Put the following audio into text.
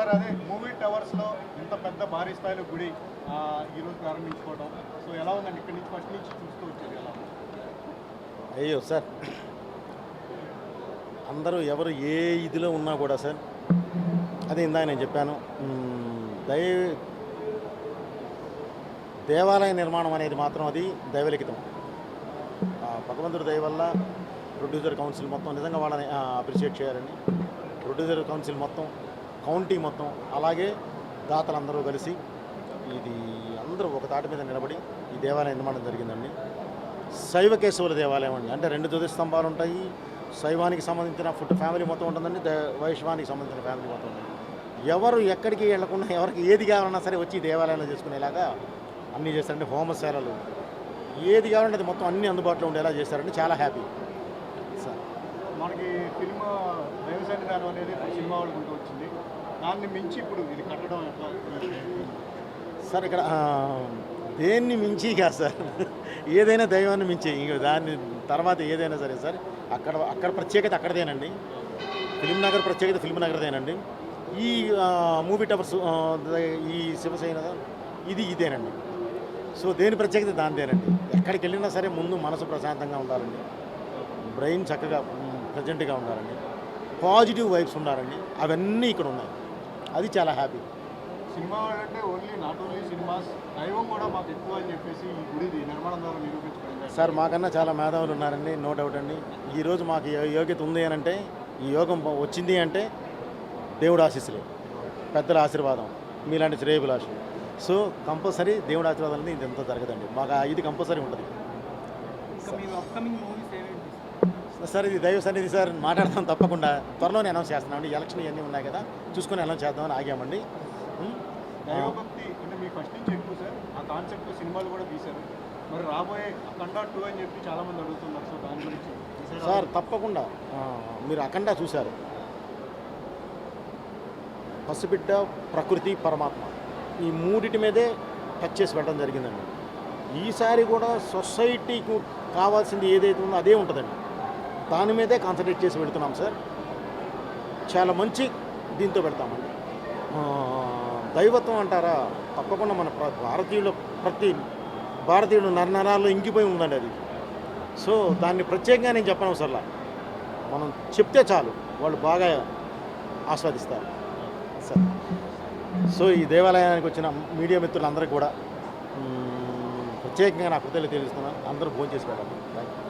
Sir అదే movie టవర్స్లో ఇంత పెద్ద భారీ స్థాయిలో గుడి ఈరోజు ప్రారంభించుకోవడం, సో ఎలా ఉందండి? ఇక్కడి నుంచి ఫస్ట్ నుంచి చూస్తూ వచ్చేది ఎలా? అయ్యో సార్, అందరూ ఎవరు ఏ ఇదిలో ఉన్నా కూడా సార్, అదే ఇందాక నేను చెప్పాను, దేవాలయ నిర్మాణం అనేది మాత్రం అది దైవలిఖితం. భగవంతుడి దయ వల్ల ప్రొడ్యూసర్ కౌన్సిల్ మొత్తం నిజంగా వాళ్ళని అప్రిషియేట్ చేయాలని, ప్రొడ్యూసర్ కౌన్సిల్ మొత్తం, కౌంటీ మొత్తం, అలాగే దాతలందరూ కలిసి ఇది అందరూ ఒక తాటి మీద నిలబడి ఈ దేవాలయ నిర్మాణం జరిగిందండి. శైవ కేశవుల దేవాలయం అండి. అంటే 2 తుది స్తంభాలు ఉంటాయి. శైవానికి సంబంధించిన ఫ్యామిలీ మొత్తం ఉంటుందండి, వైష్ణవానికి సంబంధించిన ఫ్యామిలీ మొత్తం ఉంటుంది. ఎవరు ఎక్కడికి వెళ్లకుండా ఎవరికి ఏది కావాలన్నా సరే వచ్చి దేవాలయంలో చేసుకునేలాగా అన్నీ చేస్తారండి. హోమశాలలు ఏది కావాలంటే అది మొత్తం అన్నీ అందుబాటులో ఉండేలా చేస్తారండి. చాలా హ్యాపీ సార్. మనకి ఫిల్మ్ దైవ సన్నిధానం అనేది సినిమా వాళ్ళకి ఉంటూ వచ్చింది. దాన్ని మించి ఇప్పుడు ఇది కట్టడం ఎట్లా సార్? ఇక్కడ దేన్ని మించి కాదు సార్, ఏదైనా దైవాన్ని మించి, ఇంక దాని తర్వాత ఏదైనా సరే సార్, అక్కడ ప్రత్యేకత అక్కడదేనండి. ఫిల్మ్ నగర్ ప్రత్యేకత ఫిల్మ్ నగర్దేనండి. ఈ మూవీ టవర్స్, ఈ శివసేన ఇదేనండి. సో దేని ప్రత్యేకత దానిదేనండి. ఎక్కడికి వెళ్ళినా సరే ముందు మనసు ప్రశాంతంగా ఉండాలండి, బ్రెయిన్ చక్కగా ప్రజెంట్గా ఉండాలండి, పాజిటివ్ వైబ్స్ ఉండాలండి. అవన్నీ ఇక్కడ ఉన్నాయి. అది చాలా హ్యాపీ. సినిమా అంటే నాట్ ఓన్లీ సినిమాస్, దైవం కూడా మాకు ఎక్కువ అని చెప్పేసి ఈ గుడి నిర్మాణం ద్వారా నిరూపించుకోండి సార్. మాకన్నా చాలా మేధావులు ఉన్నారండి, నో డౌట్ అండి. ఈరోజు మాకు యోగ్యత ఉంది అని అంటే, ఈ యోగం వచ్చింది అంటే దేవుడు ఆశీస్సులే, పెద్దల ఆశీర్వాదం, మీలాంటి శ్రేయభిలాషులు. సో కంపల్సరీ దేవుడు ఆశీర్వాదం అనేది ఇంత జరగదండి. మాకు ఇది కంపల్సరీ ఉంటుంది సార్. ఇది దైవ సన్నిధి సార్, మాట్లాడతాం తప్పకుండా. త్వరలోనే అనౌన్స్ చేస్తున్నామండి. ఎలక్షన్ ఇవన్నీ ఉన్నాయి కదా, చూసుకొని అనౌన్స్ చేద్దామని ఆగామండి. దైవభక్తి అంటే మీ ఫస్ట్ నుంచి ఎక్కువ సార్, ఆ కాన్సెప్ట్ సినిమాలు కూడా తీశారు. మరి రాబోయే అఖండ 2 అని చెప్పి చాలామంది అడుగుతున్నారు. సో దాని గురించి సార్ తప్పకుండా. మీరు అఖండ చూశారు, పసిబిడ్డ, ప్రకృతి, పరమాత్మ, ఈ మూడిటి మీదే టచ్ చేసి పెట్టడం జరిగిందండి. ఈసారి కూడా సొసైటీకి కావాల్సింది ఏదైతే ఉందో అదే ఉంటుందండి. దాని మీదే కాన్సన్ట్రేట్ చేసి పెడుతున్నాం సార్. చాలా మంచి దీంతో పెడతామండి. దైవత్వం అంటారా, తప్పకుండా మన ప్రతి భారతీయుడు నరనరాల్లో ఇంకిపోయి ఉందండి అది. సో దాన్ని ప్రత్యేకంగా నేను చెప్పనవసరంలా, మనం చెప్తే చాలు వాళ్ళు బాగా ఆస్వాదిస్తారు సార్. సో ఈ దేవాలయానికి వచ్చిన మీడియా మిత్రులందరికీ కూడా ప్రత్యేకంగా నా కృతజ్ఞతలు తెలుస్తున్నాను. అందరూ భోంచేసి పెట్టండి. Thank you.